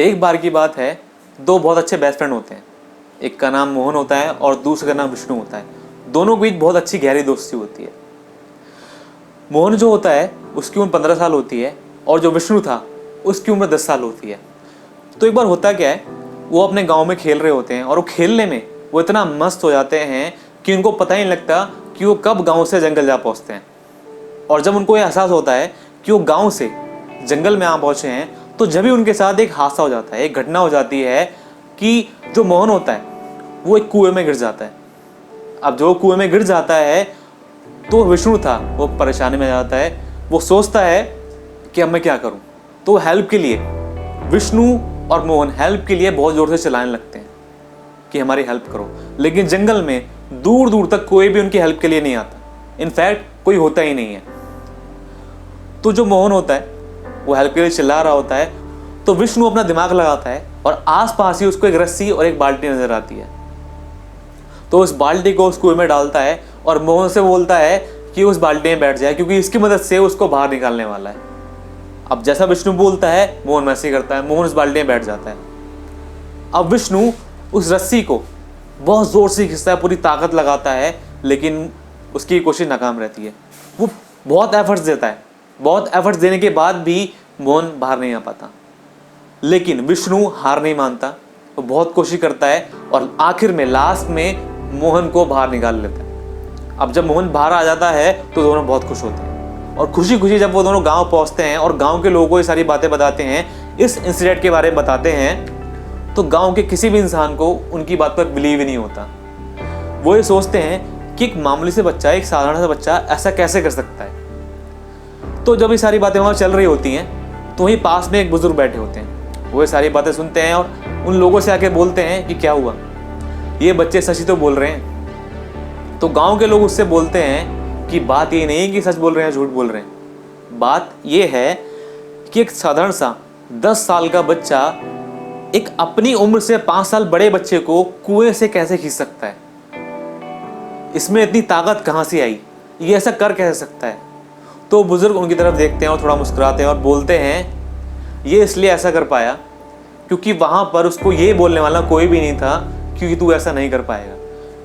एक बार की बात है, दो बहुत अच्छे बेस्ट फ्रेंड होते हैं। एक का नाम मोहन होता है और दूसरे का नाम विष्णु होता है। दोनों के बीच बहुत अच्छी गहरी दोस्ती होती है। मोहन जो होता है उसकी उम्र 15 साल होती है और जो विष्णु था उसकी उम्र 10 साल होती है। तो एक बार होता क्या है, वो अपने गांव में खेल रहे होते हैं और वो खेलने में वो इतना मस्त हो जाते हैं कि उनको पता ही नहीं लगता कि वो कब गांव से जंगल जा पहुंचते हैं। और जब उनको ये एहसास होता है कि वो गांव से जंगल में आ पहुंचे हैं, तो जब भी उनके साथ एक हादसा हो जाता है, एक घटना हो जाती है कि जो मोहन होता है वो एक कुएं में गिर जाता है। अब जो कुएं में गिर जाता है तो विष्णु था वो परेशानी में जाता है। वो सोचता है कि अब मैं क्या करूं। तो हेल्प के लिए विष्णु और मोहन हेल्प के लिए बहुत जोर से चिल्लाने लगते हैं कि हमारी हेल्प करो। लेकिन जंगल में दूर दूर तक कोई भी उनकी हेल्प के लिए नहीं आता। इनफैक्ट कोई होता ही नहीं है। तो जो मोहन होता है वो हेल्प के लिए चिल्ला रहा होता है, तो विष्णु अपना दिमाग लगाता है और आसपास ही उसको एक रस्सी और एक बाल्टी नजर आती है। तो उस बाल्टी को उस कुएं में डालता है और मोहन से बोलता है कि उस बाल्टी में बैठ जाए, क्योंकि इसकी मदद से उसको बाहर निकालने वाला है। अब जैसा विष्णु बोलता है मोहन वैसे ही करता है। मोहन उस बाल्टी में बैठ जाता है। अब विष्णु उस रस्सी को बहुत जोर से खींचता है, पूरी ताकत लगाता है, लेकिन उसकी कोशिश नाकाम रहती है। वो बहुत एफर्ट्स देता है, बहुत एफर्ट्स देने के बाद भी मोहन बाहर नहीं आ पाता। लेकिन विष्णु हार नहीं मानता, वो बहुत कोशिश करता है और आखिर में लास्ट में मोहन को बाहर निकाल लेता है। अब जब मोहन बाहर आ जाता है तो दोनों बहुत खुश होते हैं और खुशी खुशी जब वो दोनों गांव पहुंचते हैं और गांव के लोगों को ये सारी बातें बताते हैं, इस इंसिडेंट के बारे में बताते हैं, तो गांव के किसी भी इंसान को उनकी बात पर बिलीव ही नहीं होता। वो ये सोचते हैं कि एक मामूली से बच्चा, एक साधारण सा बच्चा ऐसा कैसे कर सकता है। तो जब ये सारी बातें वहाँ चल रही होती हैं तो वहीं पास में एक बुजुर्ग बैठे होते हैं। वो ये सारी बातें सुनते हैं और उन लोगों से आके बोलते हैं कि क्या हुआ, ये बच्चे सच ही तो बोल रहे हैं। तो गांव के लोग उससे बोलते हैं कि बात ये नहीं कि सच बोल रहे हैं झूठ बोल रहे हैं, बात ये है कि एक साधारण सा 10 साल का बच्चा एक अपनी उम्र से 5 साल बड़े बच्चे को कुएं से कैसे खींच सकता है, इसमें इतनी ताकत कहां से आई, ये ऐसा कर कैसे सकता है। तो बुजुर्ग उनकी तरफ देखते हैं और थोड़ा मुस्कुराते हैं और बोलते हैं ये इसलिए ऐसा कर पाया क्योंकि वहां पर उसको ये बोलने वाला कोई भी नहीं था क्योंकि तू ऐसा नहीं कर पाएगा,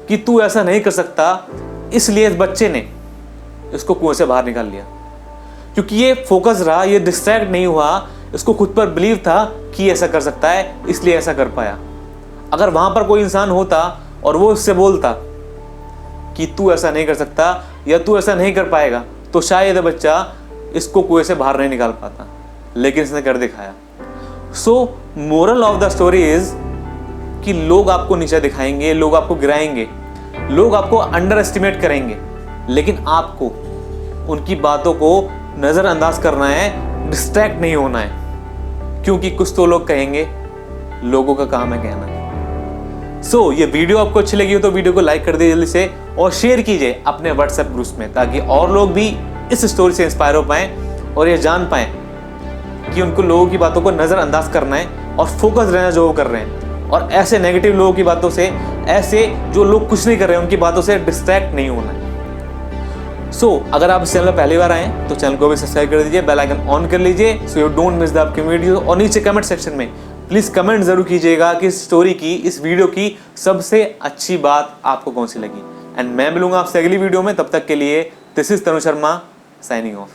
कि तू ऐसा नहीं कर सकता, इसलिए इस बच्चे ने इसको कुएं से बाहर निकाल लिया। क्योंकि ये फोकस रहा, ये डिस्ट्रैक्ट नहीं हुआ, इसको खुद पर बिलीव था कि ऐसा कर सकता है, इसलिए ऐसा कर पाया। अगर वहां पर कोई इंसान होता और वो उससे बोलता कि तू ऐसा नहीं कर सकता या तू ऐसा नहीं कर पाएगा, तो शायद ये बच्चा इसको कुएं से बाहर नहीं निकाल पाता, लेकिन इसने कर दिखाया। सो moral of the story is कि लोग आपको नीचे दिखाएंगे, लोग आपको गिराएंगे, लोग आपको अंडर एस्टिमेट करेंगे, लेकिन आपको उनकी बातों को नजरअंदाज करना है, डिस्ट्रैक्ट नहीं होना है, क्योंकि कुछ तो लोग कहेंगे, लोगों का काम है कहना। सो ये वीडियो आपको अच्छी लगी हो तो वीडियो को लाइक कर दीजिए जल्दी से और शेयर कीजिए अपने व्हाट्सएप ग्रुप्स में, ताकि और लोग भी इस स्टोरी से इंस्पायर हो पाएं और ये जान पाएं कि उनको लोगों की बातों को नजरअंदाज करना है और फोकस रहना जो वो कर रहे हैं, और ऐसे नेगेटिव लोगों की बातों से, ऐसे जो लोग कुछ नहीं कर रहे हैं उनकी बातों से डिस्ट्रैक्ट नहीं होना है। अगर आप इस चैनल पर पहली बार आए तो चैनल को भी सब्सक्राइब कर दीजिए, बेल आइकन ऑन कर लीजिए so you don't miss the upcoming video. और नीचे कमेंट सेक्शन में प्लीज कमेंट जरूर कीजिएगा कि इस स्टोरी की, इस वीडियो की सबसे अच्छी बात आपको कौन सी लगी। एंड मैं मिलूंगा आपसे अगली वीडियो में, तब तक के लिए this is Tanu Sharma signing off.